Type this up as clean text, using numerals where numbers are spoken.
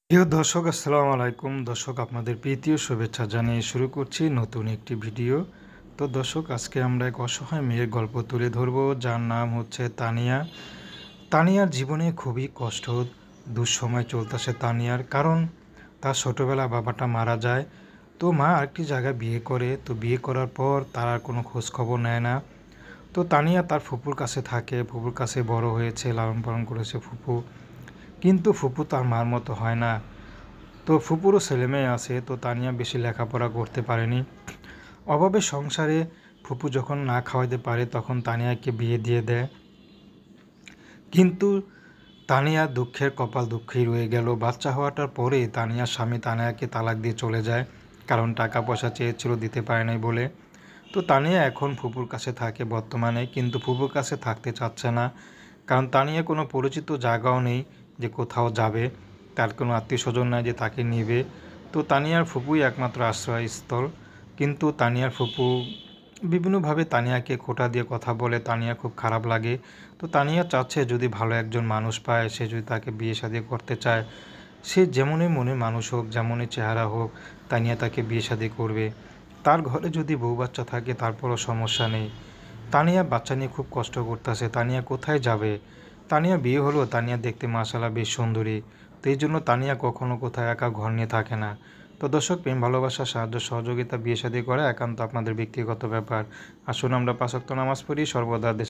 প্রিয় দর্শক আসসালামু আলাইকুম। দর্শক আপনাদের প্রীতি ও শুভেচ্ছা জানিয়ে শুরু করছি নতুন একটি ভিডিও। তো দর্শক আজকে আমরা এক অসহায় মেয়ের গল্প তুলে ধরব, যার নাম হচ্ছে তানিয়া। তানিয়ার জীবনে খুবই কষ্ট দুঃসময় চলতেছে তানিয়ার, কারণ তার ছোটোবেলা বাবাটা মারা যায়। তো মা আরেকটি জায়গায় বিয়ে করে, তো বিয়ে করার পর তার আর কোনো খোঁজ খবর নেয় না। তো তানিয়া তার ফুপুর কাছে থাকে, ফুপুর কাছে বড় হয়েছে, লালন পালন করেছে ফুপু। কিন্তু ফুপু তার মার মতো হয় না। তো ফুপুরও ছেলেমেয়ে আছে, তো তানিয়া বেশি লেখাপড়া করতে পারেনি। অভাবে সংসারে ফুপু যখন না খাওয়াইতে পারে তখন তানিয়াকে বিয়ে দিয়ে দেয়। কিন্তু তানিয়া দুঃখের কপাল দুঃখেই রয়ে গেল। বাচ্চা হওয়াটার পরে তানিয়ার স্বামী তানিয়াকে তালাক দিয়ে চলে যায়, কারণ টাকা পয়সা চেয়েছিল, দিতে পারে নাই বলে। তো তানিয়া এখন ফুপুর কাছে থাকে বর্তমানে, কিন্তু ফুপুর কাছে থাকতে চাচ্ছে না, কারণ তানিয়া কোনো পরিচিত জায়গাও নেই যে কোথাও যাবে, তার কোনো আত্মীয় স্বজন নাই যে তাকে নেবে। তো তানিয়ার ফুপুই একমাত্র আশ্রয়স্থল। কিন্তু তানিয়ার ফুপু বিভিন্নভাবে তানিয়াকে খোঁটা দিয়ে কথা বলে, তানিয়া খুব খারাপ লাগে। তো তানিয়া চাচ্ছে যদি ভালো একজন মানুষ পায়, সে যদি তাকে বিয়ে শাদী করতে চায়, সে যেমনই মনে মানুষ হোক, যেমনই চেহারা হোক, তানিয়া তাকে বিয়ে শাদী করবে। তার ঘরে যদি বউ বাচ্চা থাকে তারপরও সমস্যা নেই। তানিয়া বাচ্চা নিয়ে খুব কষ্ট করতেছে, তানিয়া কোথায় যাবে? তানিয়া বিয়ে হলো, তানিয়া দেখতে মাশাআল্লাহ বেশ সুন্দরী। তো এই জন্য তানিয়া কখনো কোথাও একা ঘর নিয়ে থাকে না। তো দর্শক, প্রেম ভালোবাসা সাহায্য সহযোগিতা বিয়ে শাদী করা একান্ত আপনাদের ব্যক্তিগত ব্যাপার। আসুন আমরা ৫ ওয়াক্ত নামাজ পড়ি, সর্বদা দেশ